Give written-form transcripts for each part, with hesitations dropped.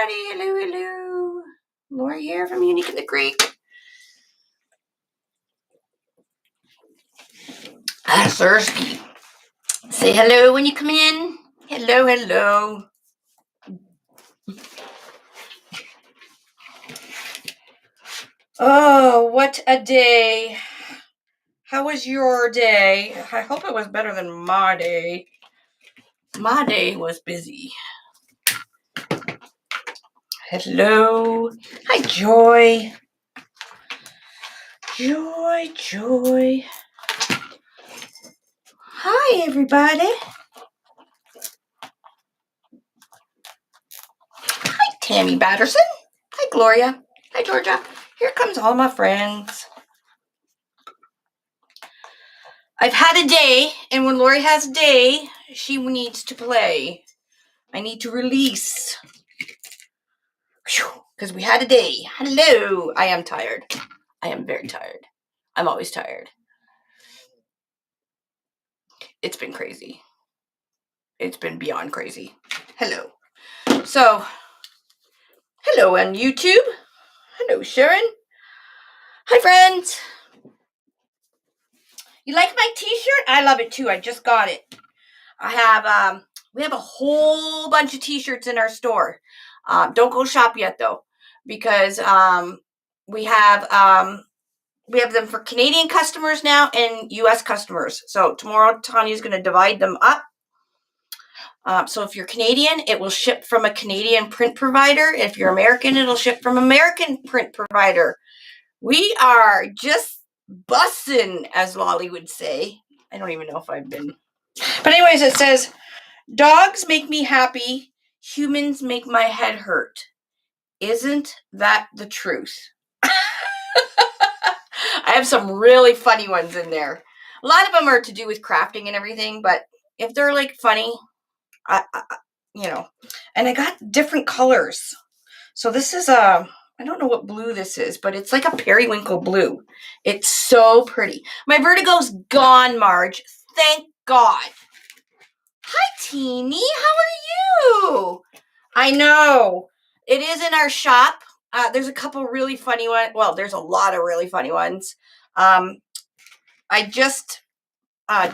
everybody. Hello, hello. Laura here from Unique in the Creek. Thirsty. Say hello when you come in. Hello, hello. Oh, what a day. How was your day? I hope it was better than my day. My day was busy. Hello. Hi, Joy. Joy. Hi, everybody. Hi, Tammy Batterson. Hi, Gloria. Hi, Georgia. Here comes all my friends. I've had a day, and when Lori has a day, she needs to play. I need to release. Because we had a day. Hello. I am tired. I am very tired. I'm always tired. It's been crazy. It's been beyond crazy. Hello. So, hello on YouTube. Hello, Sharon. Hi, friends. You like my t-shirt? I love it too. I just got it. We have a whole bunch of t-shirts in our store. Don't go shop yet though, because we have them for Canadian customers now and US customers. So tomorrow Tanya's going to divide them up. So if you're Canadian, it will ship from a Canadian print provider. If you're American, it'll ship from American print provider. We are just bussin', as Lolly would say. I don't even know if I've been. But anyways, it says, dogs make me happy. Humans make my head hurt. Isn't that the truth? I have some really funny ones in there. A lot of them are to do with crafting and everything, but if they're like funny, and I got different colors. So this is I don't know what blue this is, but it's like a periwinkle blue. It's so pretty. My vertigo's gone, Marge. Thank God. Hi, Teeny. How are you? I know. It is in our shop. There's a couple really funny ones. Well, there's a lot of really funny ones. I just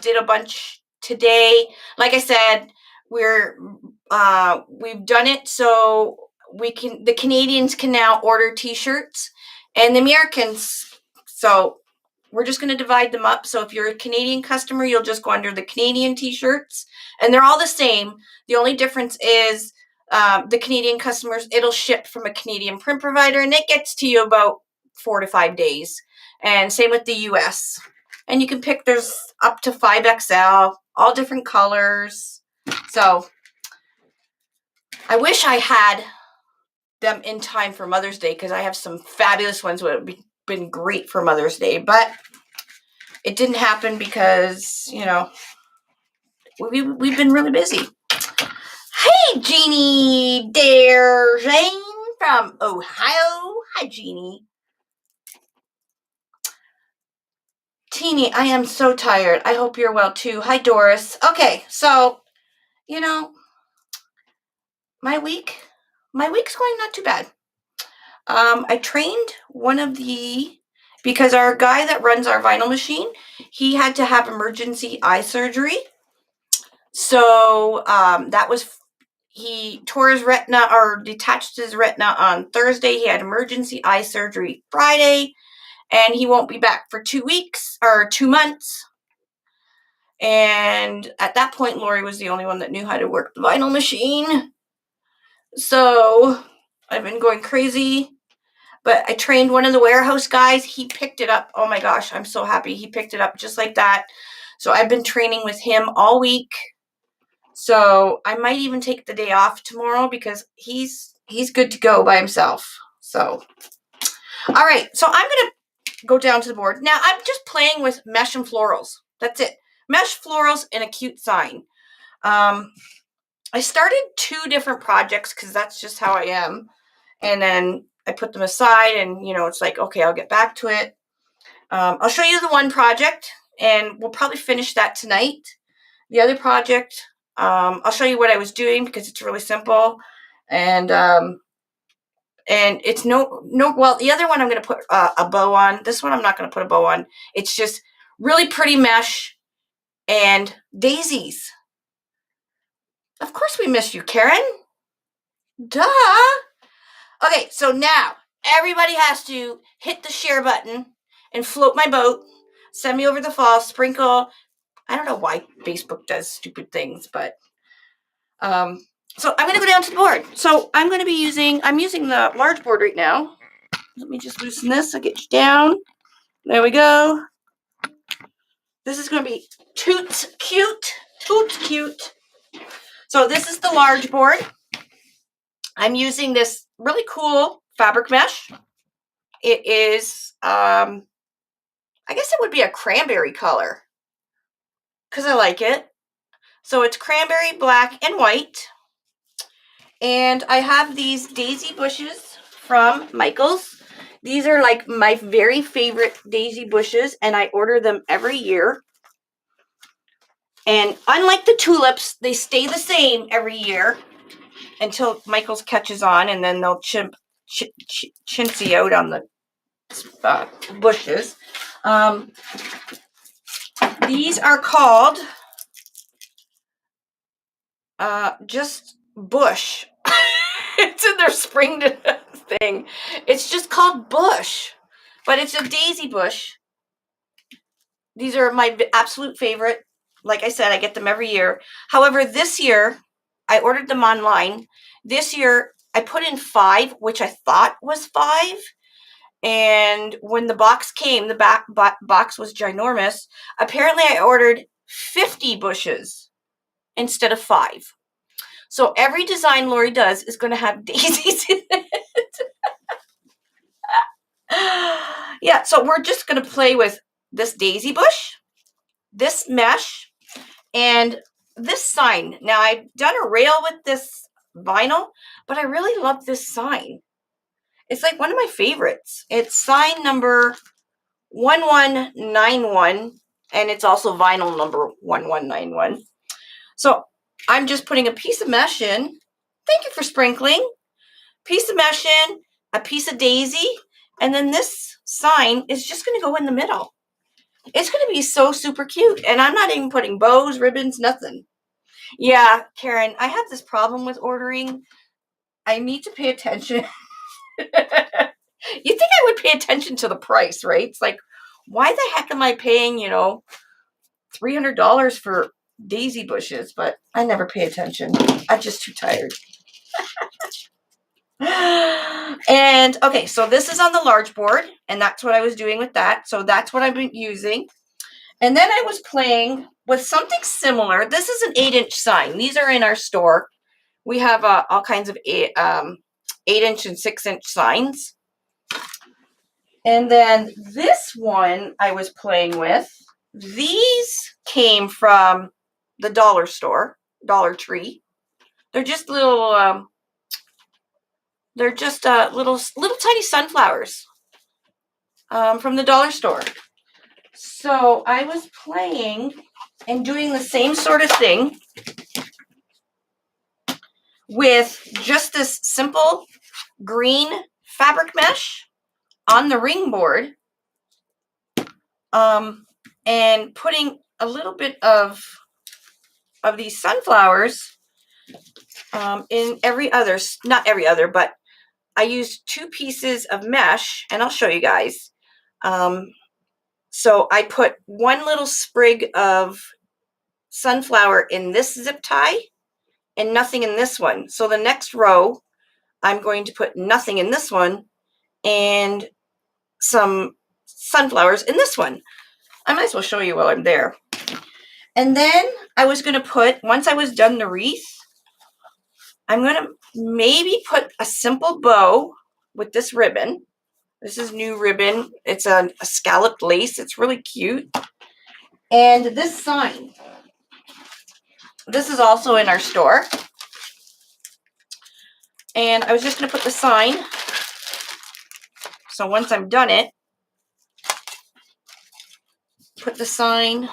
did a bunch today. Like I said, we've done it so the Canadians can now order t-shirts and the Americans. So we're just going to divide them up. So if you're a Canadian customer, you'll just go under the Canadian t-shirts, and they're all the same. The only difference is the Canadian customers, it'll ship from a Canadian print provider, and it gets to you about 4 to 5 days. And same with the US. And you can pick, there's up to 5XL, all different colors. So I wish I had them in time for Mother's Day, because I have some fabulous ones that would have been great for Mother's Day, but it didn't happen because, we've been really busy. Hey, Jeannie Jane from Ohio. Hi, Jeannie. Teeny, I am so tired. I hope you're well too. Hi, Doris. Okay, so, my week's going not too bad. I trained because our guy that runs our vinyl machine, he had to have emergency eye surgery. So he tore his retina or detached his retina on Thursday. He had emergency eye surgery Friday, and he won't be back for 2 weeks or 2 months. And at that point, Lori was the only one that knew how to work the vinyl machine. So I've been going crazy. But I trained one of the warehouse guys. He picked it up. Oh my gosh, I'm so happy. He picked it up just like that. So I've been training with him all week. So I might even take the day off tomorrow because he's good to go by himself. So, all right. So I'm going to go down to the board. Now I'm just playing with mesh and florals. That's it. Mesh, florals, and a cute sign. I started 2 different projects because that's just how I am. And then I put them aside and, it's like, okay, I'll get back to it. I'll show you the one project and we'll probably finish that tonight. The other project, I'll show you what I was doing because it's really simple. And And it's well, the other one I'm going to put a bow on. This one I'm not going to put a bow on. It's just really pretty mesh and daisies. Of course we miss you, Karen. Duh. Okay, so now everybody has to hit the share button and float my boat. Send me over the fall, sprinkle. I don't know why Facebook does stupid things, but so I'm going to go down to the board. So I'm using the large board right now. Let me just loosen this. I'll get you down. There we go. This is going to be toots cute. So this is the large board. I'm using this really cool fabric mesh. It is, I guess it would be a cranberry color because I like it. So it's cranberry, black, and white. And I have these daisy bushes from Michael's. These are like my very favorite daisy bushes, and I order them every year. And unlike the tulips, they stay the same every year until Michael's catches on, and then they'll chintzy out on the bushes. These are called just bush. It's in their spring thing. It's just called bush, but it's a daisy bush. These are my absolute favorite. Like I said, I get them every year. However, this year I ordered them online. This year I put in 5, which I thought was 5. And when the box came, the box was ginormous. Apparently I ordered 50 bushes instead of 5. So every design Lori does is going to have daisies in it. Yeah, so we're just going to play with this daisy bush, this mesh, and this sign. Now, I've done a rail with this vinyl, but I really love this sign. It's like one of my favorites. It's sign number 1191, and it's also vinyl number 1191. So I'm just putting a piece of mesh in. Thank you for sprinkling. Piece of mesh in, a piece of daisy, and then this sign is just going to go in the middle. It's going to be so super cute, and I'm not even putting bows, ribbons, nothing. Yeah, Karen, I have this problem with ordering. I need to pay attention. You think I would pay attention to the price, right? It's like, why the heck am I paying, $300 for daisy bushes? But I never pay attention. I'm just too tired. And okay, so this is on the large board, and that's what I was doing with that. So that's what I've been using. And then I was playing with something similar. This is an 8-inch sign. These are in our store. We have all kinds of 8-inch and 6-inch signs. And then this one I was playing with, these came from the dollar store, Dollar Tree. They're just little, little tiny sunflowers from the dollar store. So I was playing and doing the same sort of thing with just this simple green fabric mesh on the ring board, and putting a little bit of these sunflowers in not every other, but I used 2 pieces of mesh, and I'll show you guys. So I put one little sprig of sunflower in this zip tie and nothing in this one. So the next row, I'm going to put nothing in this one and some sunflowers in this one. I might as well show you while I'm there. And then I was going to put, once I was done the wreath, I'm going to maybe put a simple bow with this ribbon. This is new ribbon. It's a scalloped lace. It's really cute. And this sign. This is also in our store. And I was just going to put the sign. So once I'm done it, put the sign,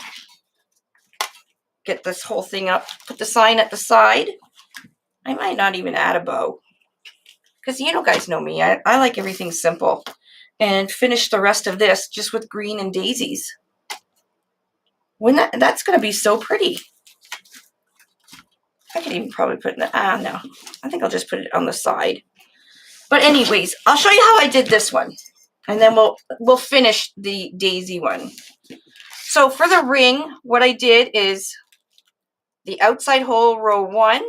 get this whole thing up, put the sign at the side. I might not even add a bow. because you guys know me. I like everything simple. And finish the rest of this just with green and daisies. That's going to be so pretty. I could even probably put it in the, no. I think I'll just put it on the side. But anyways, I'll show you how I did this one. And then we'll finish the daisy one. So for the ring, what I did is the outside hole, row 1,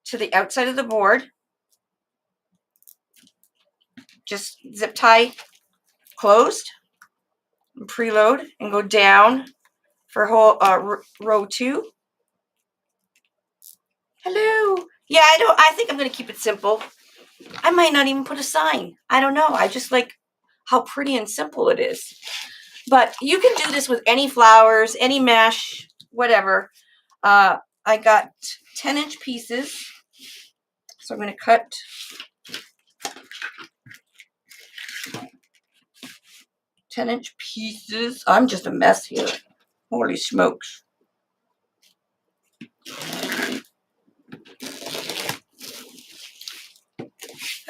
to the outside of the board. Just zip tie closed, and preload, and go down for hole row 2. Hello. Yeah, I think I'm going to keep it simple. I might not even put a sign. I don't know. I just like how pretty and simple it is. But you can do this with any flowers, any mesh, whatever. I got 10-inch pieces. So I'm going to cut 10-inch pieces. I'm just a mess here. Holy smokes.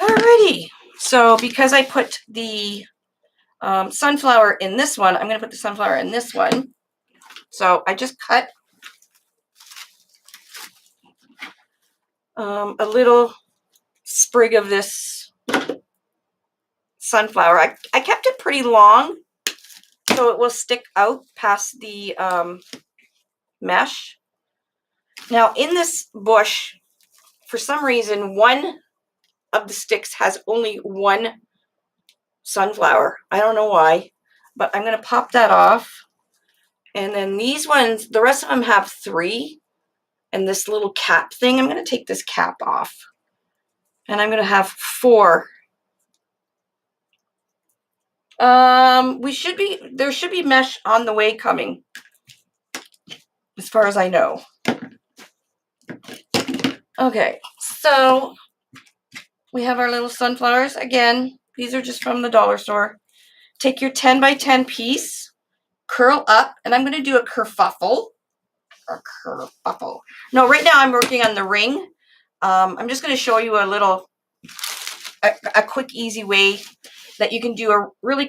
Alrighty. So because I put the sunflower in this one, I'm going to put the sunflower in this one. So I just cut a little sprig of this sunflower. I kept it pretty long so it will stick out past the mesh. Now in this bush, for some reason, one of the sticks has only one sunflower. I don't know why, but I'm going to pop that off. And then these ones, the rest of them have 3. And this little cap thing, I'm going to take this cap off. And I'm going to have 4. There should be mesh on the way coming, as far as I know. Okay, so we have our little sunflowers. Again, these are just from the dollar store. Take your 10 by 10 piece, curl up, and I'm going to do a kerfuffle. No, right now I'm working on the ring. I'm just going to show you a quick, easy way that you can do a really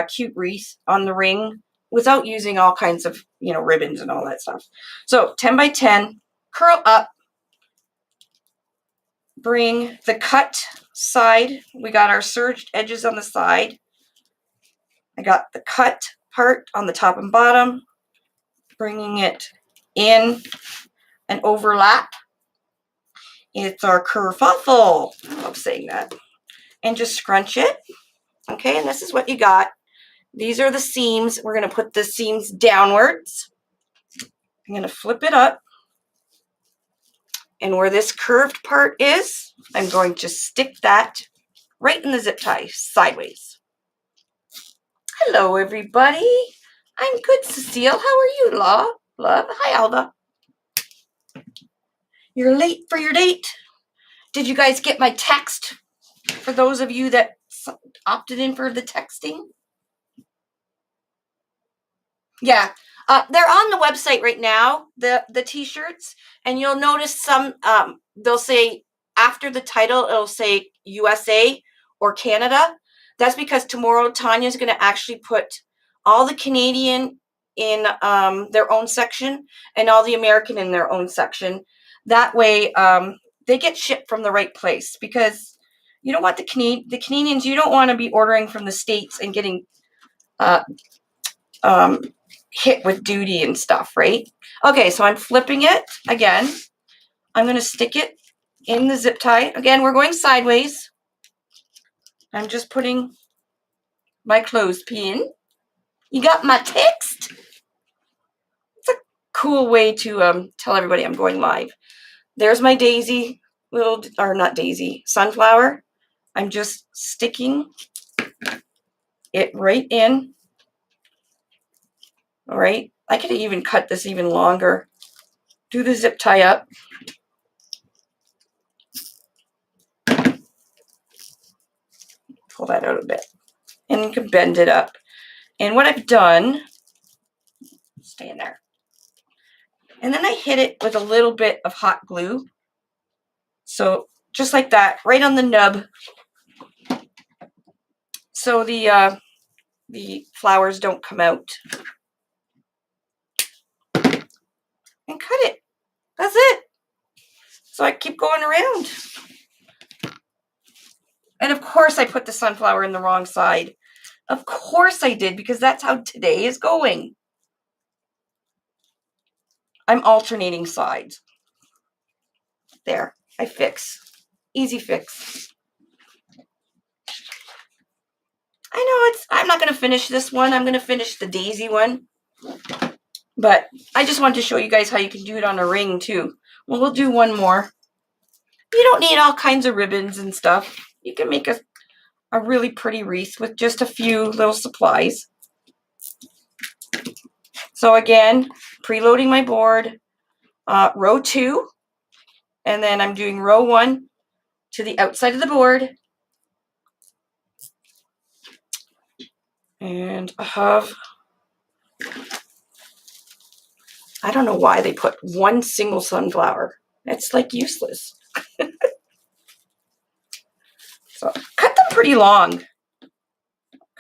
cute wreath on the ring without using all kinds of, ribbons and all that stuff. So 10 by 10, curl up, bring the cut side. We got our serged edges on the side. I got the cut part on the top and bottom, bringing it in and overlap. It's our kerfuffle. I love saying that. And just scrunch it. Okay, and this is what you got. These are the seams. We're going to put the seams downwards. I'm going to flip it up. And where this curved part is, I'm going to stick that right in the zip tie, sideways. Hello, everybody. I'm good, Cecile. How are you, Love? Hi, Alda. You're late for your date. Did you guys get my text? For those of you that opted in for the texting? Yeah, they're on the website right now, the t-shirts, and you'll notice some, they'll say, after the title, it'll say USA or Canada. That's because tomorrow Tanya's going to actually put all the Canadian in their own section and all the American in their own section. That way they get shipped from the right place, because you don't want the Canadians, you don't want to be ordering from the States and getting hit with duty and stuff, right? Okay, so I'm flipping it again. I'm going to stick it in the zip tie. Again, we're going sideways. I'm just putting my clothespin. You got my text? It's a cool way to tell everybody I'm going live. There's my daisy, sunflower. I'm just sticking it right in. All right, I could even cut this even longer. Do the zip tie up. Pull that out a bit. And you can bend it up. And what I've done, stay in there. And then I hit it with a little bit of hot glue. So just like that, right on the nub. So the flowers don't come out. And cut it. That's it. So I keep going around. And of course I put the sunflower in the wrong side. Of course I did, because that's how today is going. I'm alternating sides. There, I fix. Easy fix. I know I'm not going to finish this one. I'm going to finish the daisy one. But I just wanted to show you guys how you can do it on a ring too. Well, we'll do one more. You don't need all kinds of ribbons and stuff. You can make a really pretty wreath with just a few little supplies. So again, preloading my board, row 2, and then I'm doing row 1 to the outside of the board. And I don't know why they put one single sunflower. It's like useless. So cut them pretty long.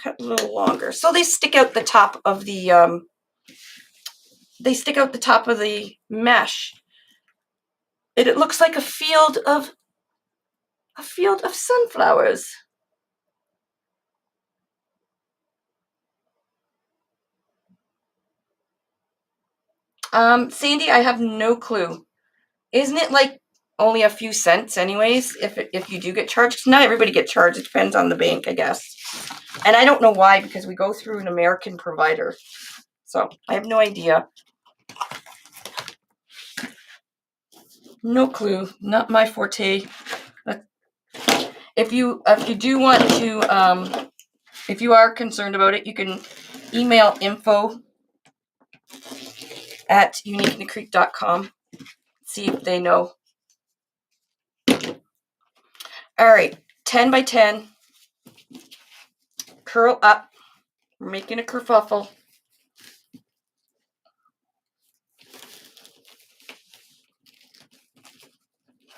Cut a little longer. So they stick out the top of the mesh. It looks like a field of sunflowers. Sandy, I have no clue. Isn't it like only a few cents anyways if you do get charged? 'Cause not everybody gets charged. It depends on the bank, I guess. And I don't know why, because we go through an American provider. So I have no idea. No clue. Not my forte. If you do want to, if you are concerned about it, you can email info@uniqueinthecreek.com. See if they know. All right, 10 by 10. Curl up. We're making a kerfuffle.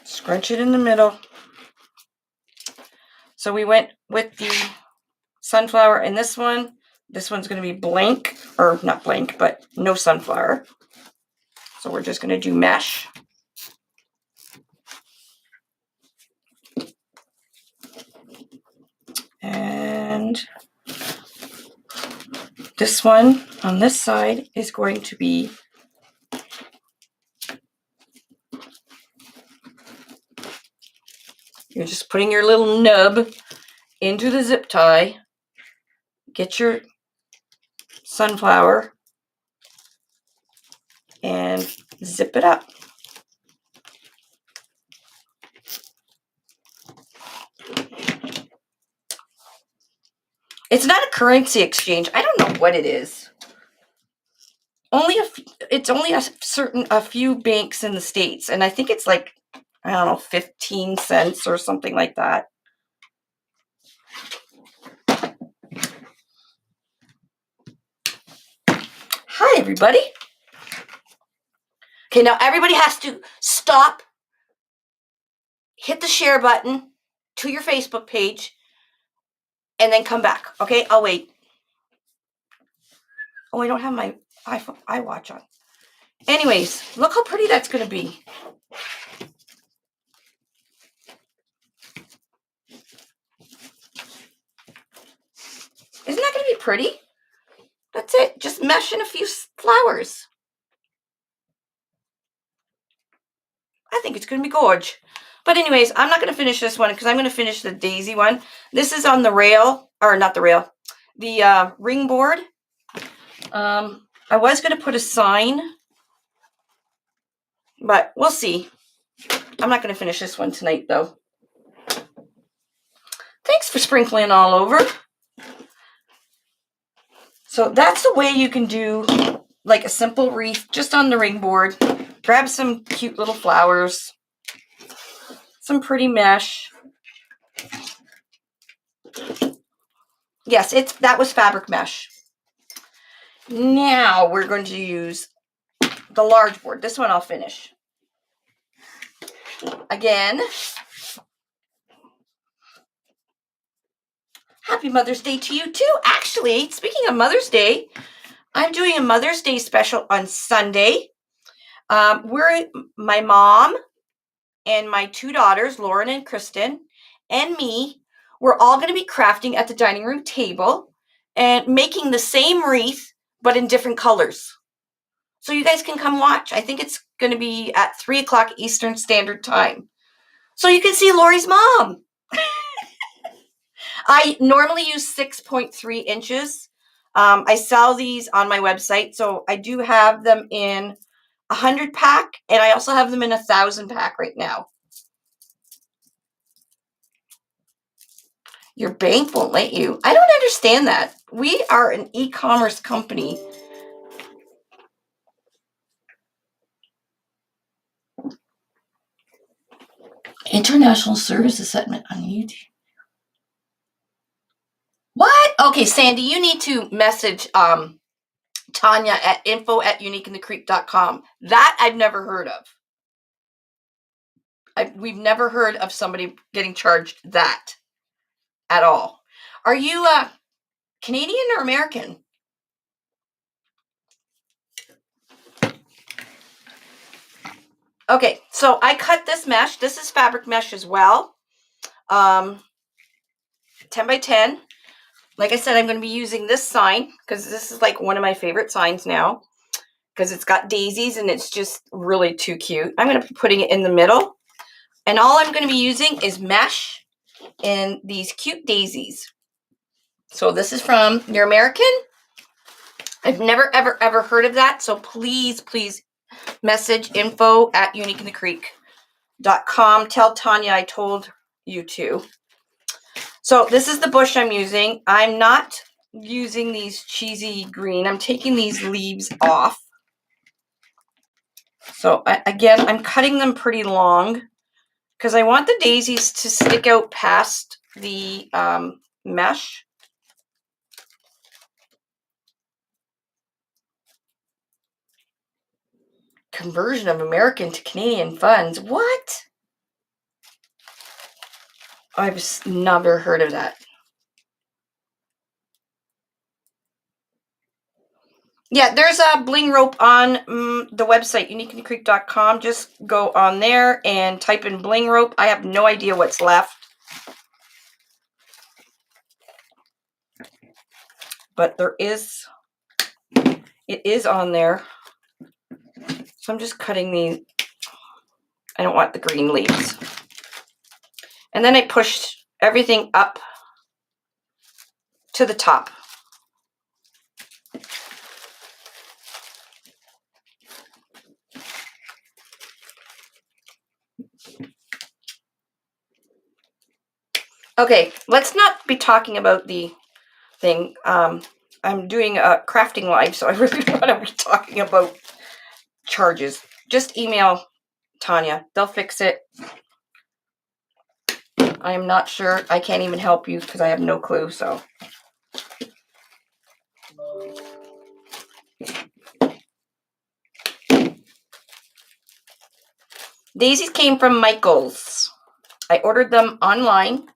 Scrunch it in the middle. So we went with the sunflower in this one. This one's going to be blank, or not blank, but no sunflower. So we're just going to do mesh. And this one on this side is going to be you're just putting your little nub into the zip tie. Get your sunflower and zip it up. It's not a currency exchange. I don't know what it is. It's only a few banks in the States, and I think it's like, I don't know, 15 cents or something like that. Hi, everybody. Okay, now everybody has to stop, hit the share button to your Facebook page, and then come back. Okay, I'll wait. Oh, I don't have my iWatch on. Anyways, look how pretty that's going to be. Isn't that going to be pretty? That's it. Just mesh in a few flowers. I think it's going to be gorge. But anyways, I'm not going to finish this one because I'm going to finish the daisy one. This is on the rail, or not the rail, the ring board. I was going to put a sign, but we'll see. I'm not going to finish this one tonight, though. Thanks for sprinkling all over. So that's the way you can do like a simple wreath just on the ring board. Grab some cute little flowers, some pretty mesh. Yes, that was fabric mesh. Now we're going to use the large board. This one I'll finish. Again, Happy Mother's Day to you too. Actually, speaking of Mother's Day, I'm doing a Mother's Day special on Sunday. My mom and my two daughters, Lauren and Kristen, and me, we're all going to be crafting at the dining room table and making the same wreath, but in different colors. So you guys can come watch. I think it's going to be at 3 o'clock Eastern Standard Time. So you can see Lori's mom. I normally use 6.3 inches. I sell these on my website. So I do have them in 100 pack, and I also have them in 1,000 pack right now. Your bank won't let you. I don't understand that. We are an e-commerce company. International Service Assessment on YouTube. What? Okay, Sandy, you need to message Tanya at info@uniqueinthecreek.com. That I've never heard of. We've never heard of somebody getting charged that at all. Are you Canadian or American? Okay, so I cut this mesh. This is fabric mesh as well. 10 by 10. Like I said, I'm going to be using this sign because this is like one of my favorite signs now because it's got daisies and it's just really too cute. I'm going to be putting it in the middle. And all I'm going to be using is mesh and these cute daisies. So this is from Your American. I've never, ever, ever heard of that. So please, please message info@uniqueinthecreek.com. Tell Tanya I told you to. So this is the bush I'm using. I'm not using these cheesy green. I'm taking these leaves off. So again, I'm cutting them pretty long because I want the daisies to stick out past the mesh. Conversion of American to Canadian funds. What? I've never heard of that. Yeah, there's a bling rope on the website, uniqueinthecreek.com. Just go on there and type in bling rope. I have no idea what's left. But it is on there. So I'm just cutting these. I don't want the green leaves. And then I pushed everything up to the top. Okay, let's not be talking about the thing. I'm doing a crafting live, so I really don't want to be talking about charges. Just email Tanya. They'll fix it. I am not sure. I can't even help you because I have no clue, so. Daisies came from Michael's. I ordered them online.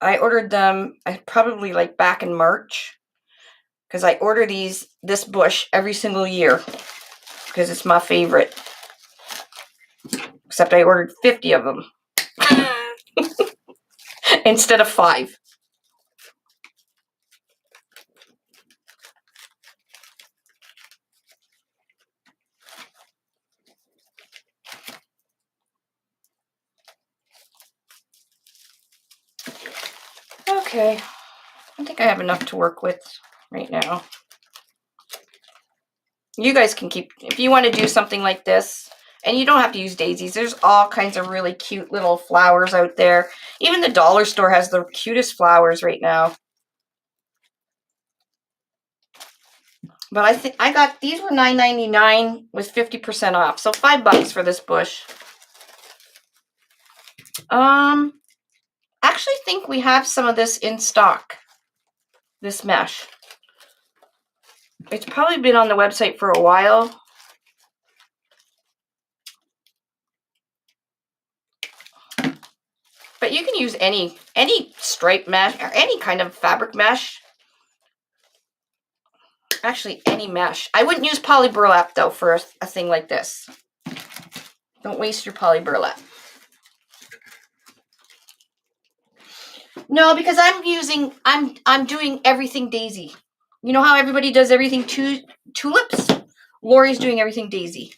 I ordered them probably like back in March because I order this bush every single year because it's my favorite. Except I ordered 50 of them instead of 5. Okay, I think I have enough to work with right now. You guys can keep, if you want to do something like this, and you don't have to use daisies. There's all kinds of really cute little flowers out there. Even the dollar store has the cutest flowers right now. But I think I got, these were $9.99 with 50% off. So $5 for this bush. Actually think we have some of this in stock. This mesh. It's probably been on the website for a while. But But you can use any stripe mesh or any kind of fabric mesh. Actually, any mesh. I wouldn't use poly burlap though for a thing like this. Don't waste your poly burlap. No, because I'm doing everything daisy. You know how everybody does everything tulips? Lori's doing everything daisy.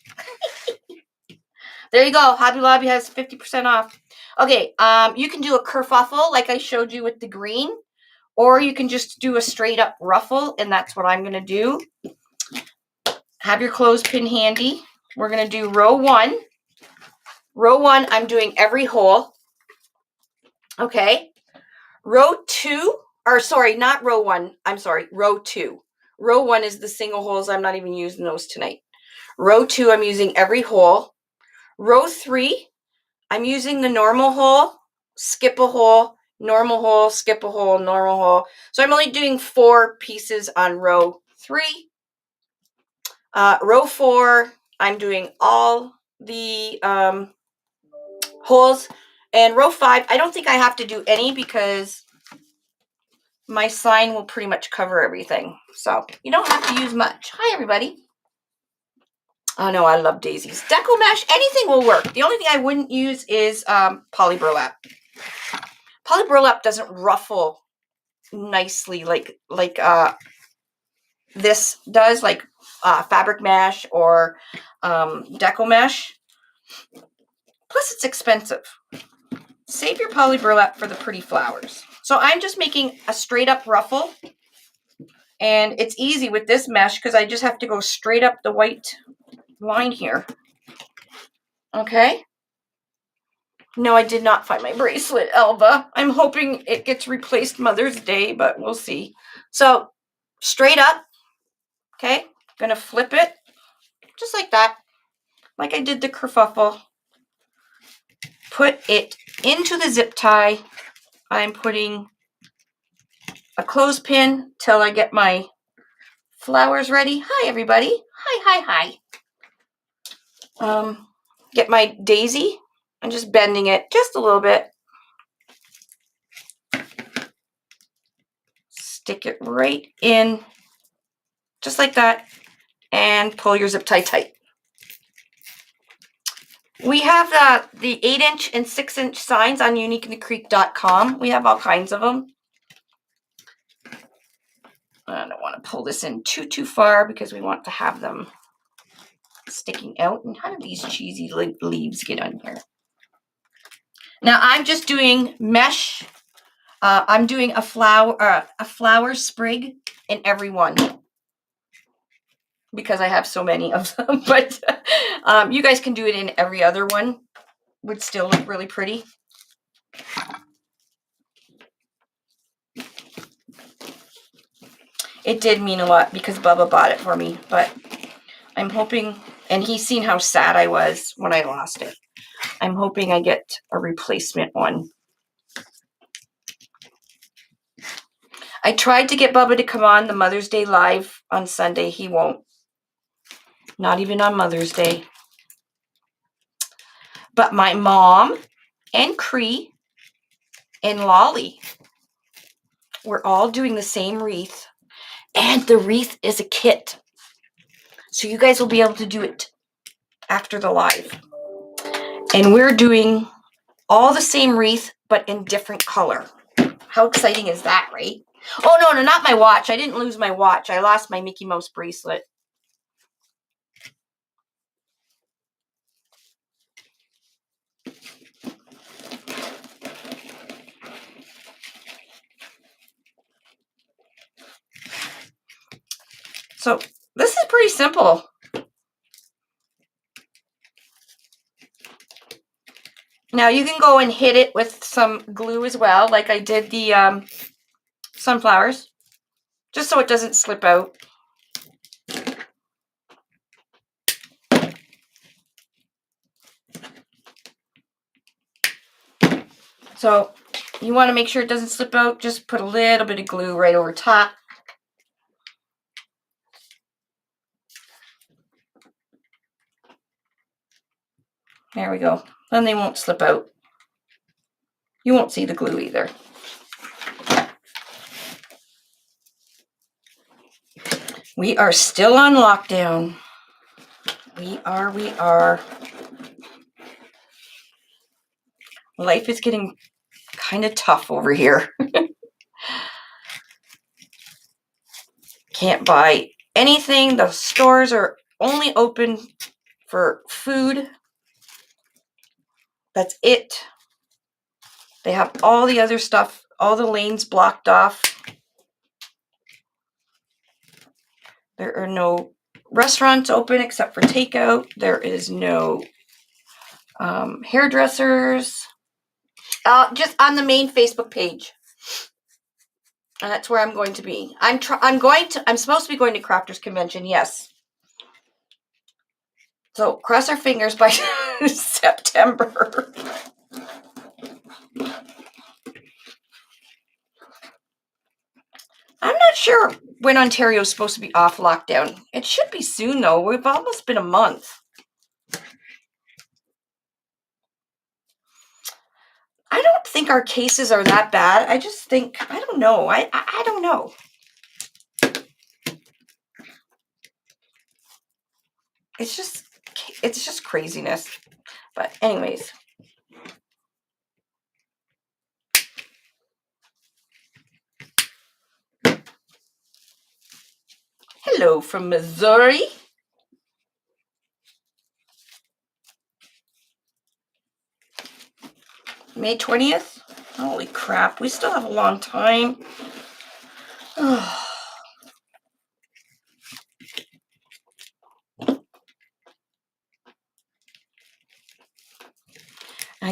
There you go. Hobby Lobby has 50% off. Okay, you can do a kerfuffle like I showed you with the green, or you can just do a straight up ruffle, and that's what I'm going to do. Have your clothespin handy. We're going to do row 1. Row 1, I'm doing every hole. Okay. Row 2, or sorry, not row 1. I'm sorry, row 2. Row 1 is the single holes. I'm not even using those tonight. Row 2, I'm using every hole. Row 3, I'm using the normal hole, skip a hole, normal hole, skip a hole, normal hole. So I'm only doing 4 pieces on row 3. Row 4, I'm doing all the holes. And row 5, I don't think I have to do any because my sign will pretty much cover everything. So you don't have to use much. Hi, everybody. Oh, no, I love daisies. Deco mesh, anything will work. The only thing I wouldn't use is poly burlap. Poly burlap doesn't ruffle nicely like this does, like fabric mesh or deco mesh. Plus, it's expensive. Save your poly burlap for the pretty flowers. So I'm just making a straight up ruffle. And it's easy with this mesh because I just have to go straight up the white line here. Okay. No, I did not find my bracelet, Elva. I'm hoping it gets replaced Mother's Day, but we'll see. So straight up. Okay. Gonna flip it just like that. Like I did the kerfuffle. Put it into the zip tie. I'm putting a clothespin till I get my flowers ready. Hi, everybody. Hi. Get my daisy. I'm just bending it just a little bit. Stick it right in, just like that, and pull your zip tie tight. We have the 8-inch and 6-inch signs on uniqueinthecreek.com. We have all kinds of them. I don't want to pull this in too far because we want to have them sticking out. And how do these cheesy leaves get on here? Now I'm just doing mesh. I'm doing a flower sprig in every one because I have so many of them. But you guys can do it in every other one. Would still look really pretty. It did mean a lot because Bubba bought it for me, but I'm hoping, and he's seen how sad I was when I lost it. I'm hoping I get a replacement one. I tried to get Bubba to come on the Mother's Day live on Sunday. He won't. Not even on Mother's Day. But my mom and Cree and Lolly were all doing the same wreath. And the wreath is a kit. So you guys will be able to do it after the live. And we're doing all the same wreath, but in different color. How exciting is that, right? Oh, no, not my watch. I didn't lose my watch. I lost my Mickey Mouse bracelet. So this is pretty simple. Now you can go and hit it with some glue as well, like I did the sunflowers, just so it doesn't slip out. So you want to make sure it doesn't slip out, just put a little bit of glue right over top. There we go. Then they won't slip out. You won't see the glue either. We are still on lockdown. We are. Life is getting kind of tough over here. Can't buy anything. The stores are only open for food. That's it. They have all the other stuff, all the lanes blocked off. There are no restaurants open except for takeout. There is no hairdressers. Just on the main Facebook page. And that's where I'm going to be. I'm supposed to be going to Crafters Convention, yes. So cross our fingers by September. I'm not sure when Ontario's supposed to be off lockdown. It should be soon, though. We've almost been a month. I don't think our cases are that bad. I just think, I don't know. I don't know. It's just craziness. But anyways. Hello from Missouri. May 20th? Holy crap, we still have a long time. I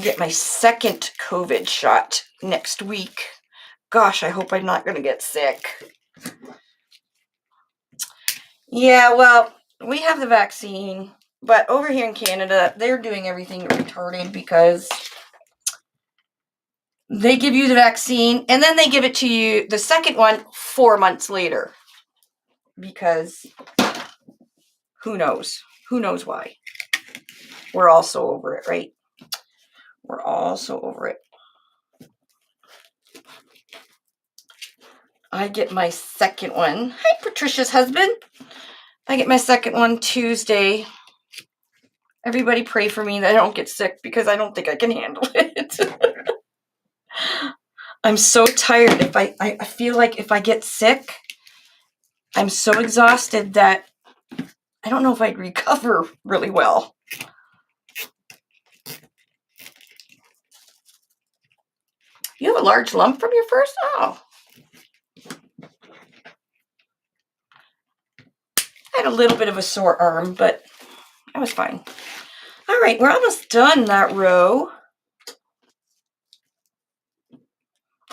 get my second COVID shot next week. Gosh, I hope I'm not going to get sick. Yeah, well, we have the vaccine, but over here in Canada, they're doing everything retarded because they give you the vaccine and then they give it to you, the second one, 4 months later. Because who knows? Who knows why? We're all so over it, right? We're all so over it. I get my second one. Hi, Patricia's husband. I get my second one Tuesday. Everybody pray for me that I don't get sick because I don't think I can handle it. I'm so tired. I feel like if I get sick, I'm so exhausted that I don't know if I'd recover really well. You have a large lump from your first? Oh. I had a little bit of a sore arm, but I was fine. All right, we're almost done that row.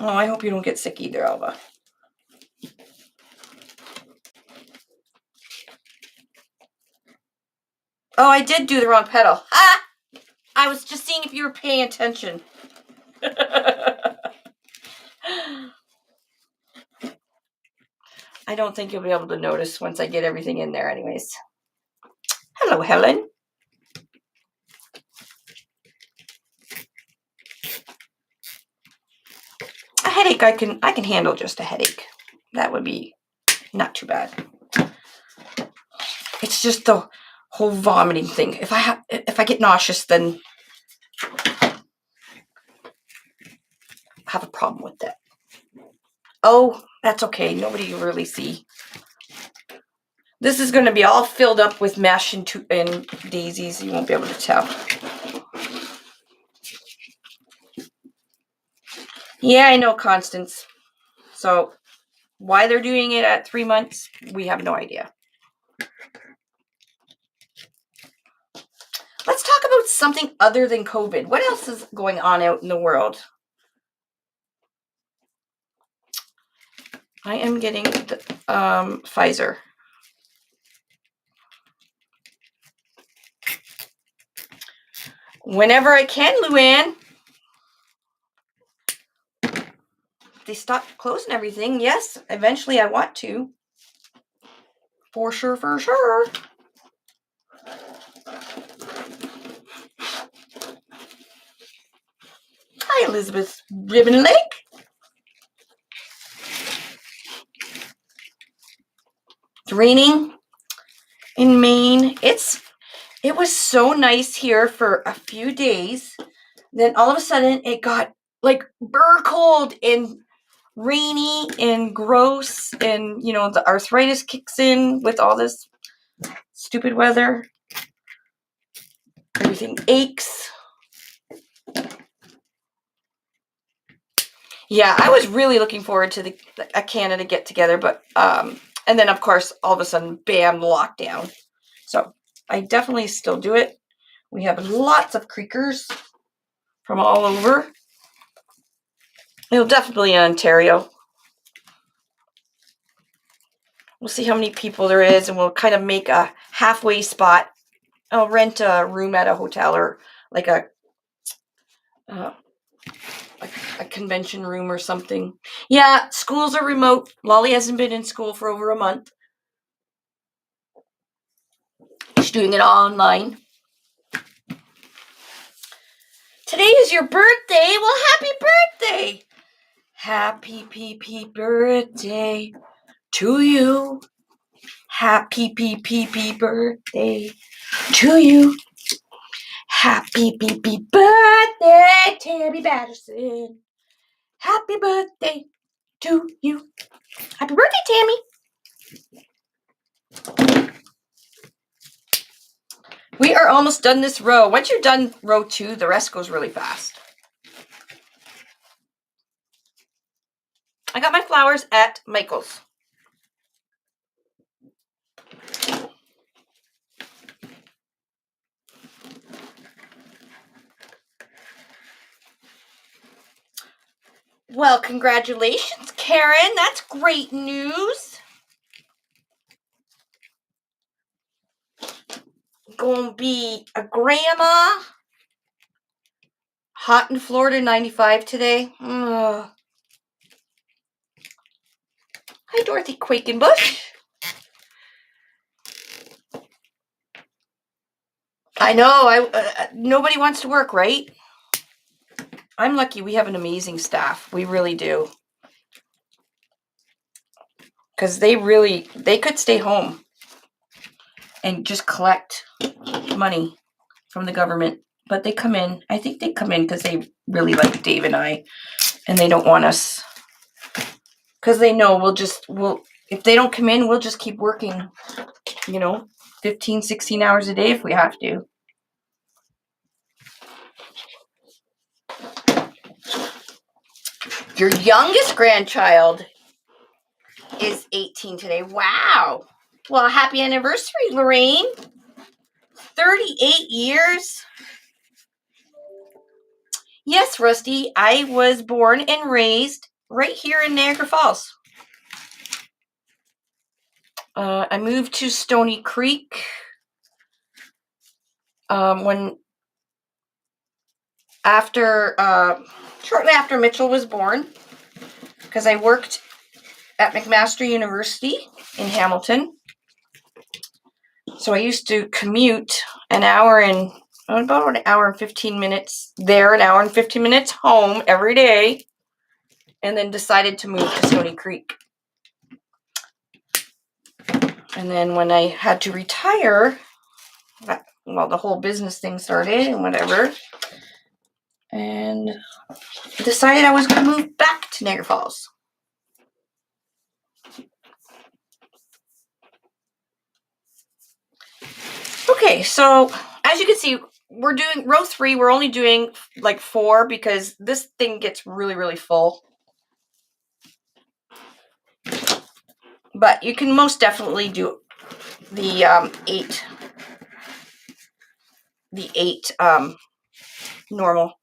Oh, I hope you don't get sick either, Alva. Oh, I did do the wrong pedal. Ah! I was just seeing if you were paying attention. I don't think you'll be able to notice once I get everything in there anyways. Hello, Helen. A headache, I can handle just a headache. That would be not too bad. It's just the whole vomiting thing. If I get nauseous, then I have a problem with that. Oh, that's okay. Nobody can really see. This is going to be all filled up with mash and daisies. You won't be able to tell. Yeah, I know, Constance. So why they're doing it at 3 months, we have no idea. Let's talk about something other than COVID. What else is going on out in the world? I am getting the Pfizer. Whenever I can, Luann. They stopped closing everything. Yes, eventually I want to. For sure, for sure. Hi, Elizabeth Ribbon Lake. It's raining in Maine. It was so nice here for a few days. Then all of a sudden it got like burr cold and rainy and gross, and the arthritis kicks in with all this stupid weather. Everything aches. Yeah, I was really looking forward to a Canada get together, but and then of course all of a sudden, bam, lockdown. So I definitely still do it. We have lots of creekers from all over. Definitely in Ontario. We'll see how many people there is, and we'll kind of make a halfway spot. I'll rent a room at a hotel or like a convention room or something. Yeah, schools are remote. Lolly hasn't been in school for over a month. She's doing it all online. Today is your birthday. Well, happy birthday. Happy birthday to you. Happy birthday to you. Happy birthday, Tammy Patterson. Happy birthday to you. Happy birthday, Tammy. We are almost done this row. Once you're done row 2, the rest goes really fast. I got my flowers at Michael's. Well, congratulations, Karen. That's great news. Gonna be a grandma. Hot in Florida, 95 today. Ugh. Hi, Dorothy Quakenbush. I know. Nobody wants to work, right? I'm lucky we have an amazing staff. We really do. Because they could stay home and just collect money from the government. But they come in. I think they come in because they really like Dave and I. And they don't want us. Because they know if they don't come in, we'll just keep working, 15, 16 hours a day if we have to. Your youngest grandchild is 18 today. Wow. Well, happy anniversary, Lorraine. 38 years. Yes, Rusty, I was born and raised right here in Niagara Falls. I moved to Stony Creek shortly after Mitchell was born, because I worked at McMaster University in Hamilton. So I used to commute about an hour and 15 minutes there, an hour and 15 minutes home every day, and then decided to move to Stony Creek. And then when I had to retire, the whole business thing started and whatever, and decided I was going to move back to Niagara Falls. Okay, so as you can see, we're doing row 3. We're only doing like 4 because this thing gets really, really full. But you can most definitely do the 8 normal.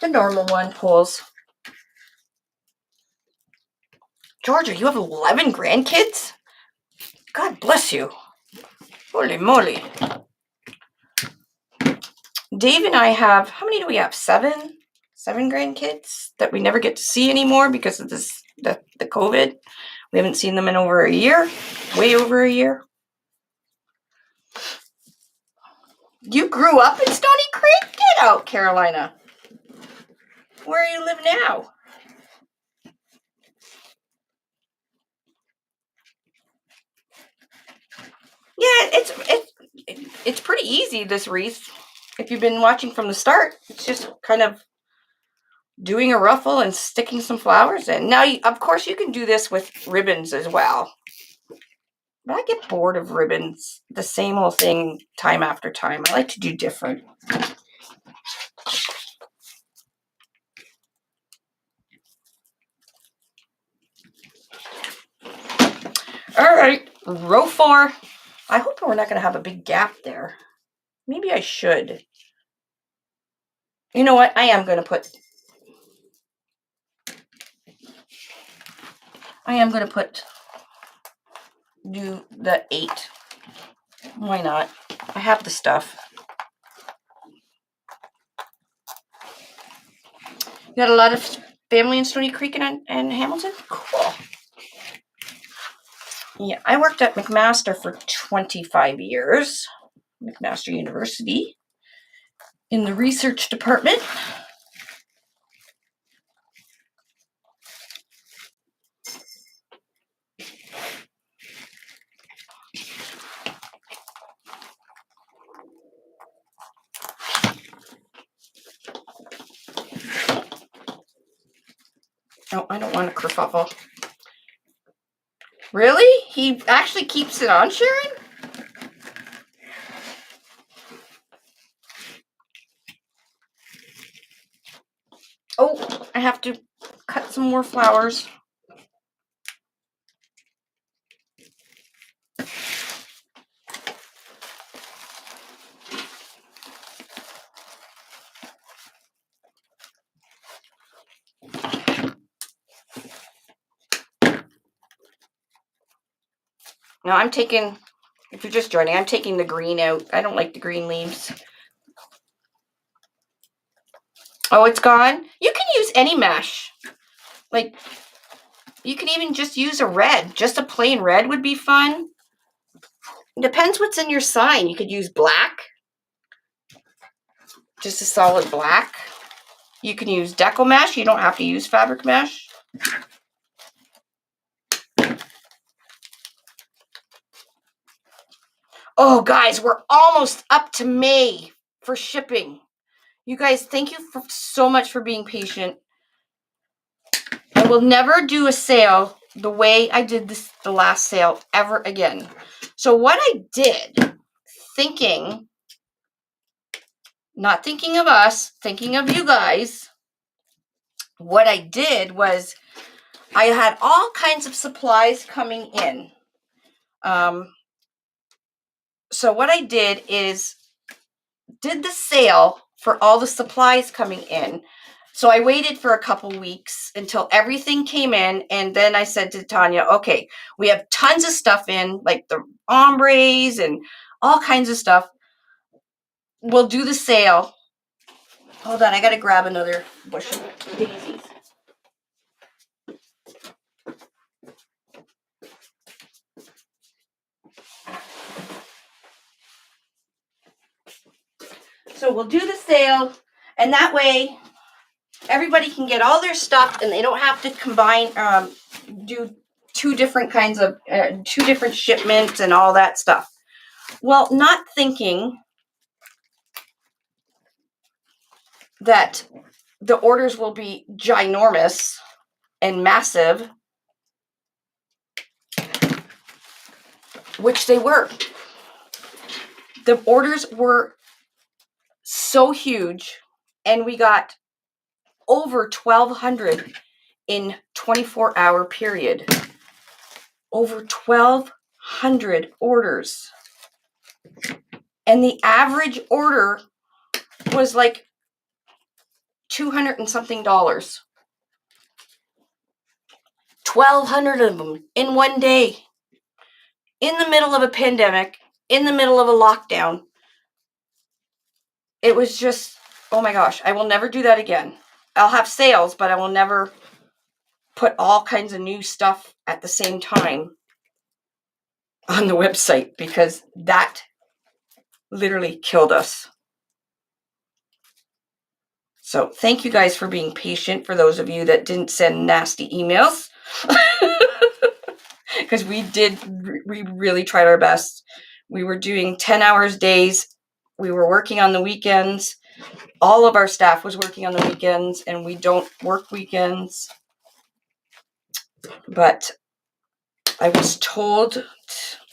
The normal one pulls. Georgia, you have 11 grandkids? God bless you. Holy moly. Dave and I have, how many do we have? 7 grandkids that we never get to see anymore because of the COVID. We haven't seen them in over a year, way over a year. You grew up in Stony Creek? Get out, Carolina. where you live now. Yeah, it's pretty easy, this wreath. If you've been watching from the start, it's just kind of doing a ruffle and sticking some flowers in. Now, of course, you can do this with ribbons as well. But I get bored of ribbons, the same old thing time after time. I like to do different. All right, row 4. I hope we're not going to have a big gap there. Maybe I should. You know what? I am going to do the 8. Why not? I have the stuff. You got a lot of family in Stony Creek and Hamilton? Cool. Yeah, I worked at McMaster for 25 years. McMaster University in the research department. Oh, I don't want a kerfuffle. Really? He actually keeps it on, Sharon? Oh, I have to cut some more flowers. Now I'm taking, if you're just joining, I'm taking the green out. I don't like the green leaves. Oh, it's gone? You can use any mesh. Like, you can even just use a red. Just a plain red would be fun. It depends what's in your sign. You could use black. Just a solid black. You can use deco mesh. You don't have to use fabric mesh. Oh, guys, we're almost up to May for shipping. You guys, thank you so much for being patient. I will never do a sale the way I did the last sale ever again. So what I did, not thinking of us, thinking of you guys, what I did was I had all kinds of supplies coming in. So what I did is did the sale for all the supplies coming in. So I waited for a couple weeks until everything came in. And then I said to Tanya, okay, we have tons of stuff in, like the ombres and all kinds of stuff. We'll do the sale. Hold on, I got to grab another bush of daisies. So we'll do the sale, and that way everybody can get all their stuff and they don't have to combine, do two different kinds of, 2 different shipments and all that stuff. Well, not thinking that the orders will be ginormous and massive, which they were. The orders were so huge, and we got over 1,200 in 24-hour period. Over 1,200 orders. And the average order was like $200 and something. 1,200 of them in one day. In the middle of a pandemic, in the middle of a lockdown. It was just, oh my gosh, I will never do that again. I'll have sales, but I will never put all kinds of new stuff at the same time on the website, because that literally killed us. So thank you guys for being patient, for those of you that didn't send nasty emails. Because we really tried our best. We were doing 10 hours days. We were working on the weekends. All of our staff was working on the weekends, and we don't work weekends. But I was told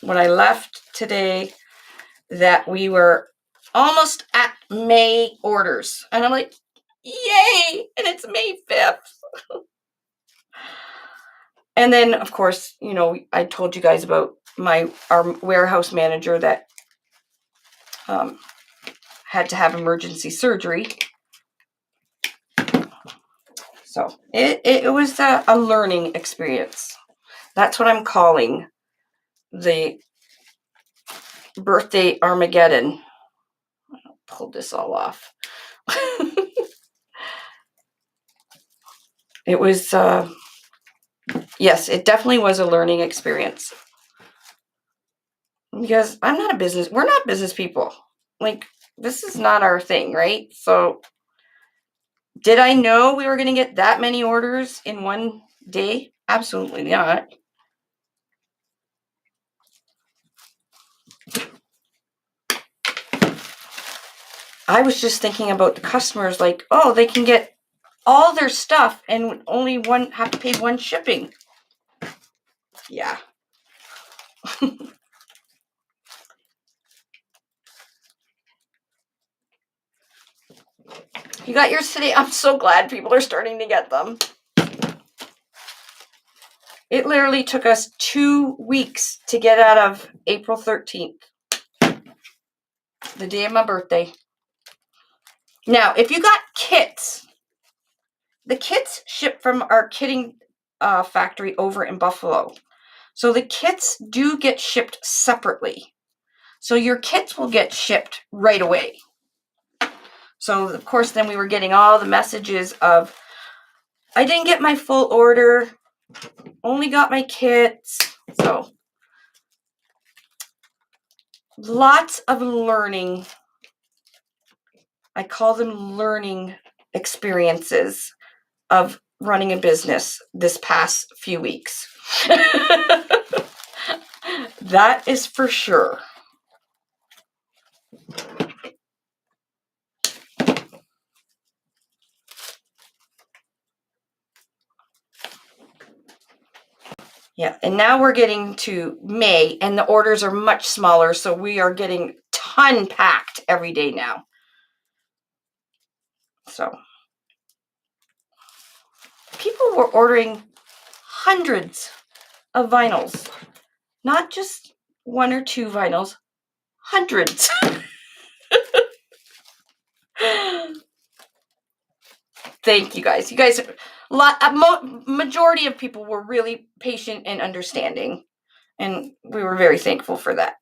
when I left today that we were almost at May orders. And I'm like, yay! And it's May 5th. And then, of course, you know, I told you guys about our warehouse manager that had to have emergency surgery. So it was a learning experience. That's what I'm calling the birthday Armageddon. I'll pull this all off. It was, yes, it definitely was a learning experience. Because we're not business people. Like, this is not our thing, right? So, did I know we were going to get that many orders in one day? Absolutely not. I was just thinking about the customers, like, oh, they can get all their stuff and only have to pay one shipping. Yeah. You got yours today? I'm so glad people are starting to get them. It literally took us 2 weeks to get out of April 13th, the day of my birthday. Now, if you got kits, the kits ship from our kitting factory over in Buffalo. So the kits do get shipped separately. So your kits will get shipped right away. So, of course, then we were getting all the messages of, I didn't get my full order, only got my kits. So, lots of learning. I call them learning experiences of running a business this past few weeks. That is for sure. Yeah, and now we're getting to May, and the orders are much smaller, so we are getting ton packed every day now. So, people were ordering hundreds of vinyls, not just 1 or 2 vinyls, hundreds. Thank you guys. You guys, majority of people were really patient and understanding, and we were very thankful for that.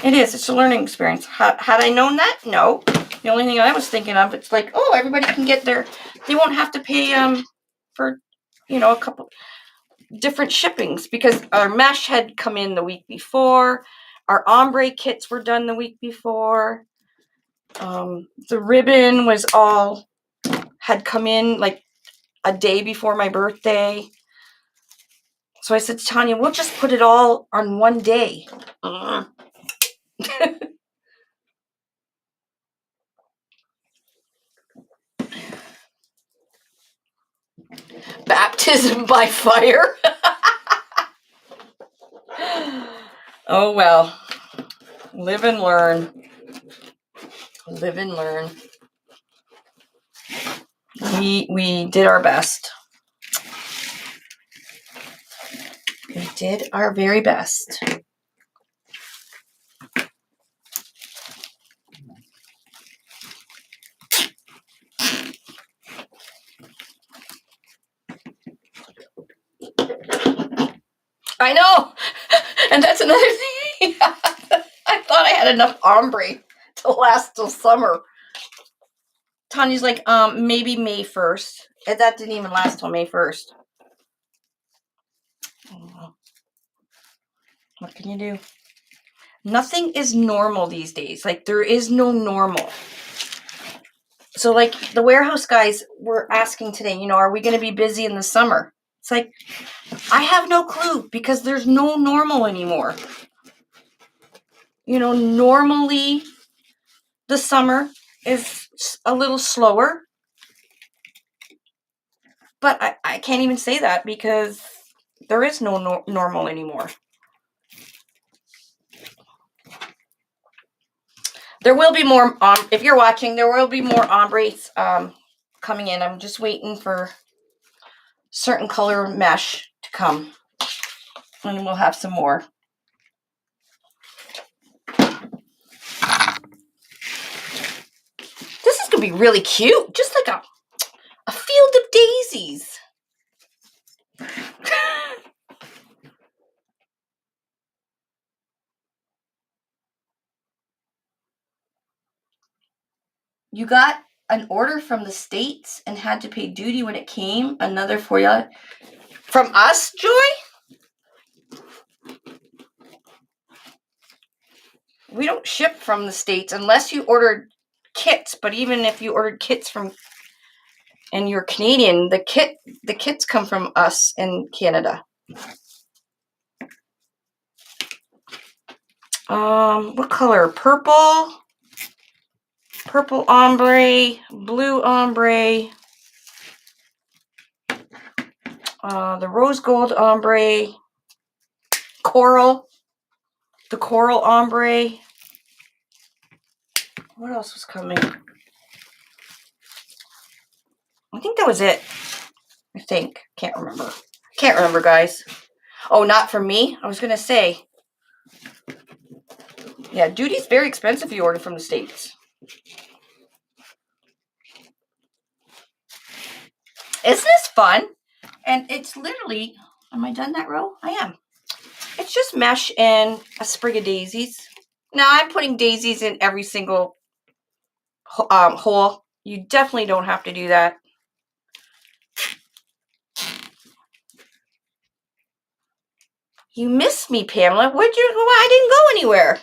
It is. It's a learning experience. Had I known that? No. The only thing I was thinking of, it's like, oh, everybody can get they won't have to pay for, a couple different shippings, because our mesh had come in the week before. Our ombre kits were done the week before. The ribbon had come in like a day before my birthday. So I said to Tanya, we'll just put it all on one day. Baptism by fire. Oh, well. Live and learn. Live and learn. We did our best. We did our very best. I know. And that's another thing. I thought I had enough ombre to last till summer. Tanya's like, maybe May 1st. And that didn't even last till May 1st. What can you do? Nothing is normal these days. Like, there is no normal. So, like, the warehouse guys were asking today, are we going to be busy in the summer? It's like, I have no clue because there's no normal anymore. Normally the summer is a little slower, but I can't even say that because there is no normal anymore. There will be more, if you're watching, there will be more ombres coming in. I'm just waiting for certain color mesh to come, and we'll have some more. This is going to be really cute, just like a field of daisies. You got an order from the States and had to pay duty when it came. Another for you. From us, Joy? We don't ship from the States unless you ordered kits. But even if you ordered kits from and you're Canadian, the kits come from us in Canada. What color? Purple ombre, blue ombre, the rose gold ombre, coral, the coral ombre. What else was coming? I think that was it. Can't remember, guys. Oh, not from me? I was going to say. Yeah, duty's very expensive if you order from the States. Isn't this fun? And it's literally, am I done that row? I am. It's just mesh and a sprig of daisies. Now, I'm putting daisies in every single hole. You definitely don't have to do that. You missed me, Pamela. I didn't go anywhere.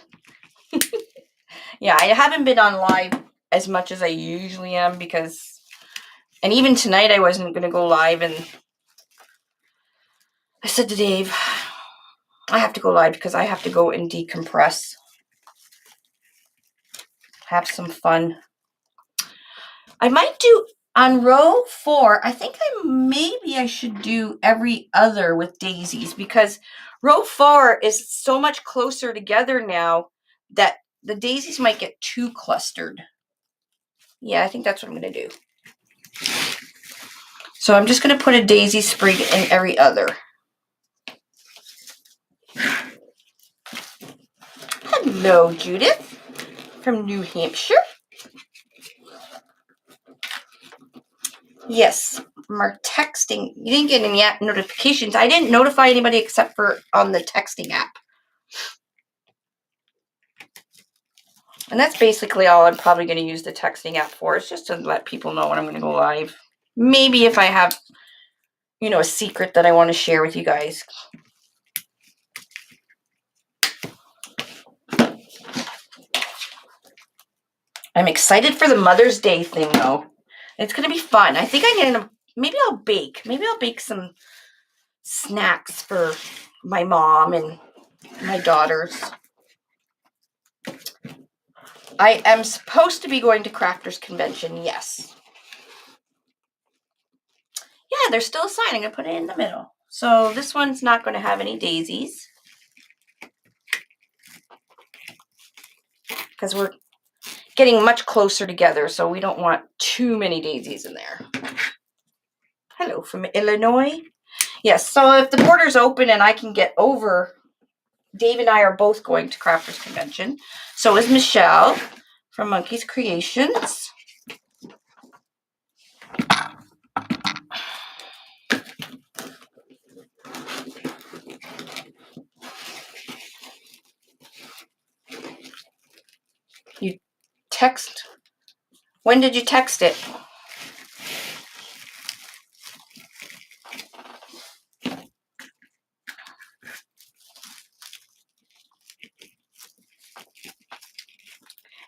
Yeah, I haven't been on live as much as I usually am because, and even tonight I wasn't going to go live, and I said to Dave, I have to go live because I have to go and decompress. Have some fun. I might do on row 4. I think maybe I should do every other with daisies because row 4 is so much closer together now that the daisies might get too clustered. Yeah, I think that's what I'm going to do. So I'm just going to put a daisy sprig in every other. Hello, Judith from New Hampshire. Yes, Mark, texting. You didn't get any notifications. I didn't notify anybody except for on the texting app. And that's basically all I'm probably going to use the texting app for. It's just to let people know when I'm going to go live. Maybe if I have, a secret that I want to share with you guys. I'm excited for the Mother's Day thing, though. It's going to be fun. I think maybe I'll bake. Maybe I'll bake some snacks for my mom and my daughters. I am supposed to be going to Crafters Convention, yes. Yeah, there's still a sign. I'm going to put it in the middle. So this one's not going to have any daisies. Because we're getting much closer together, so we don't want too many daisies in there. Hello from Illinois. Yes, so if the border's open and I can get over, Dave and I are both going to Crafters Convention. So is Michelle from Monkey's Creations. You text? When did you text it?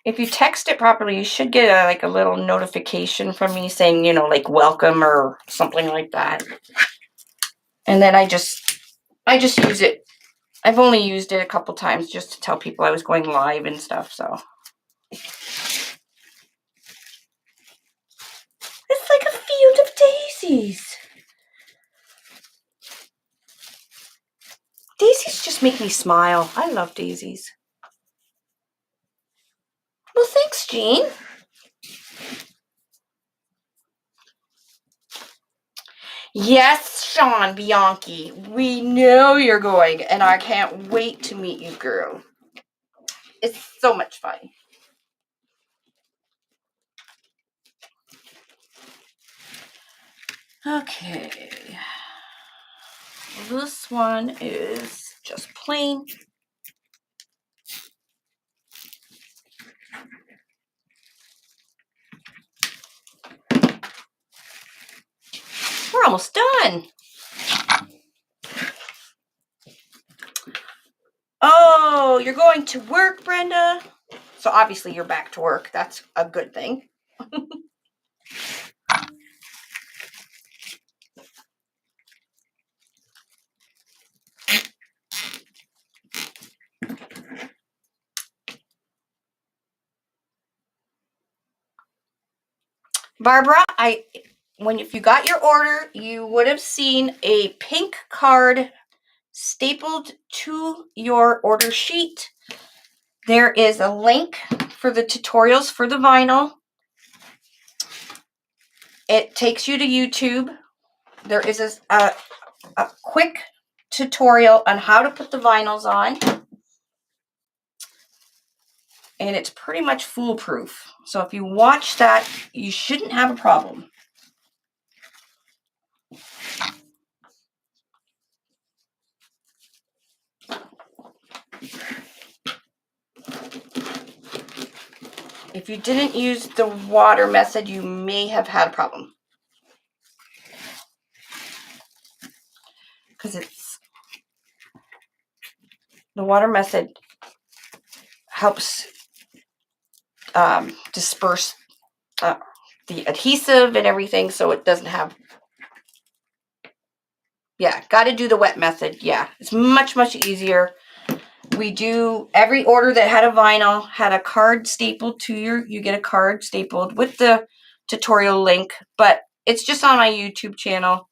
If you text it properly, you should get like a little notification from me saying, you know, like welcome or something like that. And then I just use it. I've only used it a couple times just to tell people I was going live and stuff, so. It's like a field of daisies. Daisies just make me smile. I love daisies. Well, thanks, Jean. Yes, Sean Bianchi. We know you're going, and I can't wait to meet you, girl. It's so much fun. Okay. This one is just plain. We're almost done. Oh, you're going to work, Brenda? So obviously you're back to work. That's a good thing. Barbara, if you got your order, you would have seen a pink card stapled to your order sheet. There is a link for the tutorials for the vinyl. It takes you to YouTube. There is a quick tutorial on how to put the vinyls on. And it's pretty much foolproof. So if you watch that, you shouldn't have a problem. If you didn't use the water method, you may have had a problem. Because the water method helps disperse the adhesive and everything, so it doesn't have. Yeah, got to do the wet method. Yeah, it's much, much easier. We do every order that had a vinyl had a card stapled to you get a card stapled with the tutorial link, but it's just on my YouTube channel.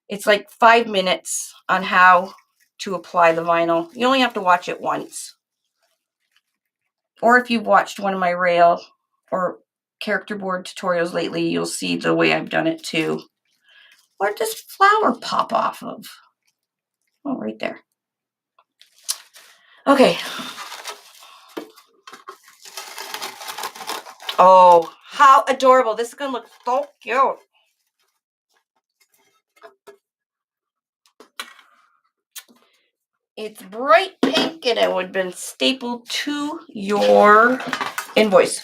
It's like 5 minutes on how to apply the vinyl. You only have to watch it once. Or if you've watched one of my rail or character board tutorials lately, you'll see the way I've done it too. Where does flower pop off of? Oh, right there. Okay. Oh, how adorable. This is going to look so cute. It's bright pink and it would have been stapled to your invoice.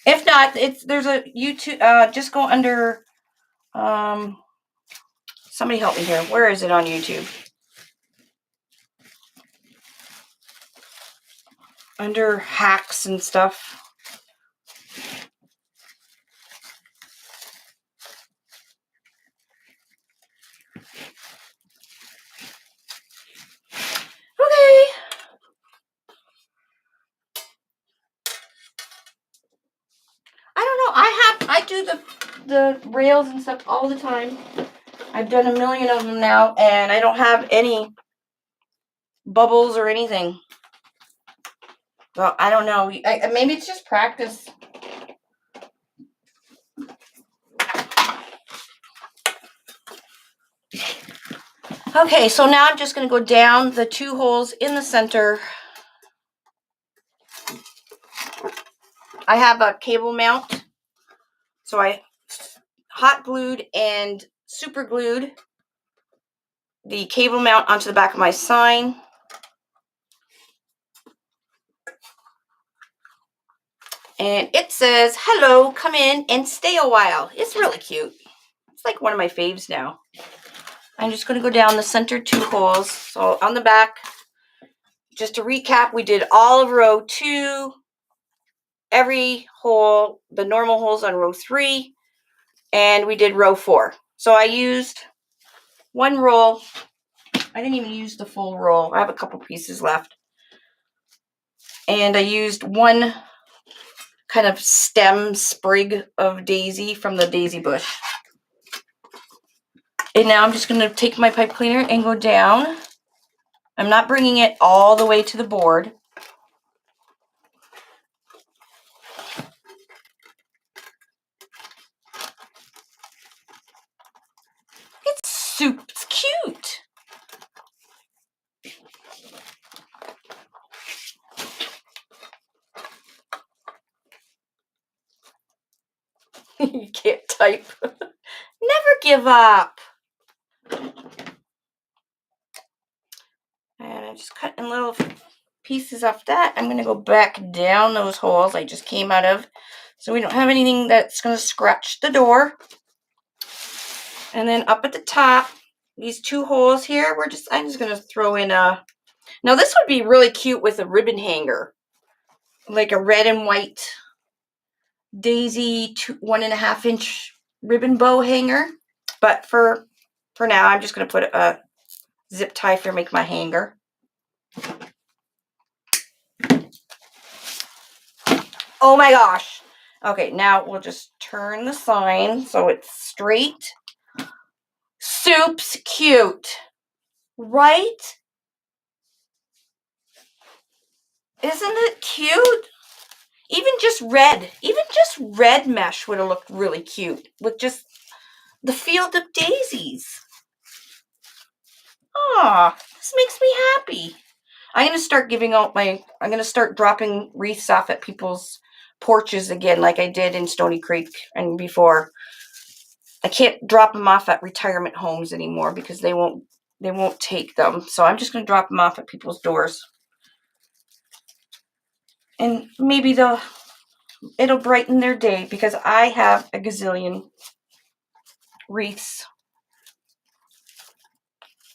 If not, there's a YouTube, just go under, somebody help me here. Where is it on YouTube? Under hacks and stuff. Okay. I don't know. I do the rails and stuff all the time. I've done a million of them now, and I don't have any bubbles or anything. Well, I don't know. Maybe it's just practice. Okay, so now I'm just going to go down the 2 holes in the center. I have a cable mount, so I hot glued and super glued the cable mount onto the back of my sign. And it says, "Hello, come in and stay a while." It's really cute. It's like one of my faves now. I'm just going to go down the center 2 holes. So on the back, just to recap, we did all of row 2, every hole, the normal holes on row 3, and we did row 4. So I used one roll. I didn't even use the full roll. I have a couple pieces left. And I used one kind of stem sprig of daisy from the daisy bush. And now I'm just going to take my pipe cleaner and go down. I'm not bringing it all the way to the board. It's super cute. You can't type. Never give up. And I'm just cutting little pieces off that. I'm going to go back down those holes I just came out of, so we don't have anything that's going to scratch the door. And then up at the top, these 2 holes here, I'm just going to throw in a, now this would be really cute with a ribbon hanger, like a red and white daisy 1.5 inch ribbon bow hanger. But for now, I'm just going to put a zip tie for make my hanger. Oh my gosh. Okay, now we'll just turn the sign so it's straight. Soup's cute, right? Isn't it cute? Even just red mesh would have looked really cute with just the field of daisies. Ah, this makes me happy. I'm going to start dropping wreaths off at people's porches again like I did in Stony Creek and before. I can't drop them off at retirement homes anymore because they won't take them. So I'm just going to drop them off at people's doors. And maybe it'll brighten their day because I have a gazillion wreaths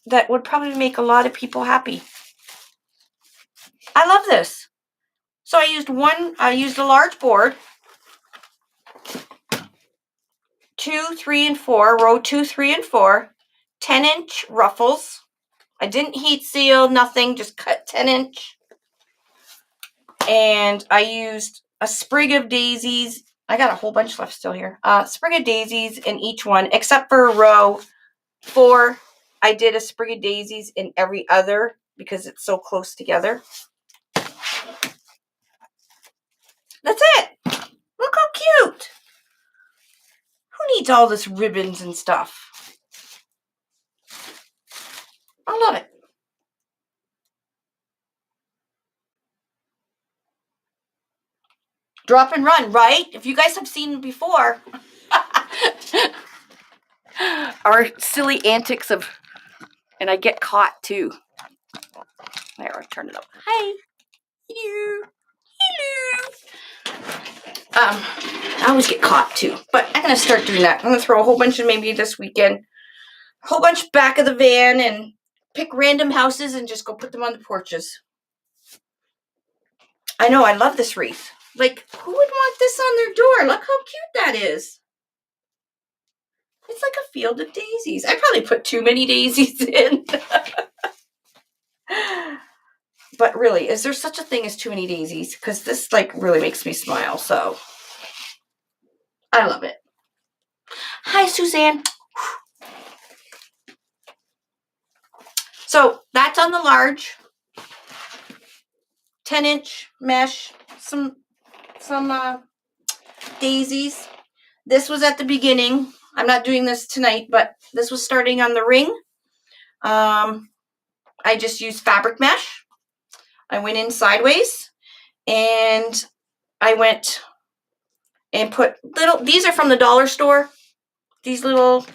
that would probably make a lot of people happy. I love this. So I used a large board, 2, 3, and 4, row 2, 3, and 4, 10-inch ruffles. I didn't heat seal, nothing, just cut 10-inch. And I used a sprig of daisies. I got a whole bunch left still here. Sprig of daisies in each one, except for row 4. I did a sprig of daisies in every other because it's so close together. That's it. Look how cute. Who needs all this ribbons and stuff? I love it. Drop and run, right? If you guys have seen before our silly antics of, and I get caught too. There, I turn it up. Hi. Hello. Hello. I always get caught too, but I'm going to start doing that. I'm going to throw a whole bunch of maybe this weekend, a whole bunch back of the van and pick random houses and just go put them on the porches. I know, I love this wreath. Like, who would want this on their door? Look how cute that is. It's like a field of daisies. I probably put too many daisies in. But really, is there such a thing as too many daisies? Because this, like, really makes me smile, so I love it. Hi, Suzanne. So that's on the large 10-inch mesh, some daisies. This was at the beginning. I'm not doing this tonight, but this was starting on the ring. I just used fabric mesh. I went in sideways and I went and put these are from the dollar store, these little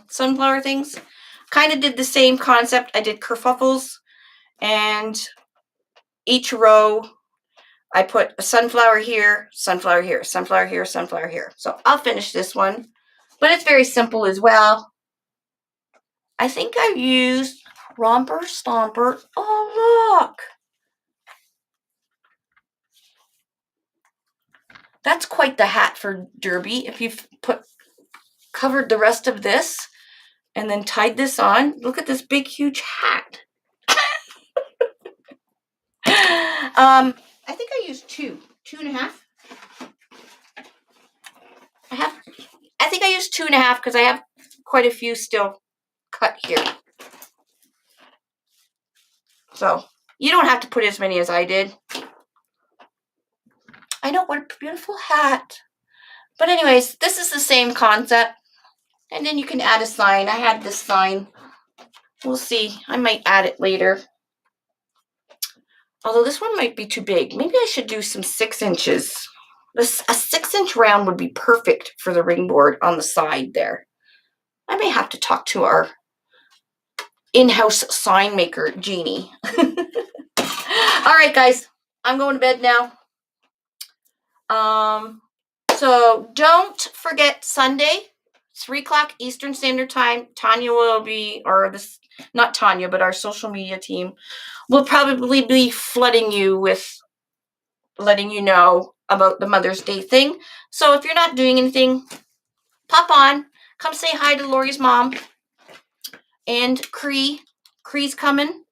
sunflower things. Kind of did the same concept. I did kerfuffles, and each row I put a sunflower here, sunflower here, sunflower here, sunflower here. So I'll finish this one, but it's very simple as well. I think I used Romper Stomper. Oh, look. That's quite the hat for Derby. If you've covered the rest of this and then tied this on, look at this big, huge hat. I think I used two and a half. I think I used 2.5 because I have quite a few still cut here. So you don't have to put as many as I did. I know, what a beautiful hat. But anyways, this is the same concept. And then you can add a sign. I had this sign. We'll see. I might add it later. Although this one might be too big. Maybe I should do some 6 inches. A 6-inch round would be perfect for the ring board on the side there. I may have to talk to our in-house sign maker, Jeannie. All right, guys. I'm going to bed now. So don't forget Sunday, 3 o'clock Eastern Standard Time. Tanya will be, or this, not Tanya, but our social media team will probably be flooding you with letting you know about the Mother's Day thing. So if you're not doing anything, pop on, come say hi to Lori's mom. And Cree's coming.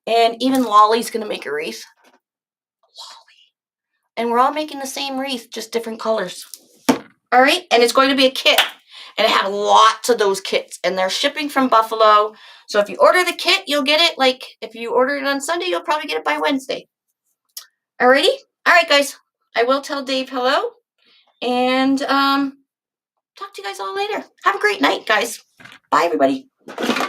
And even Lolly's going to make a wreath. And we're all making the same wreath, just different colors. All right, and it's going to be a kit. And I have lots of those kits, and they're shipping from Buffalo. So if you order the kit, you'll get it, like, if you order it on Sunday, you'll probably get it by Wednesday. Alrighty? All right, guys. I will tell Dave hello. And talk to you guys all later. Have a great night, guys. Bye, everybody.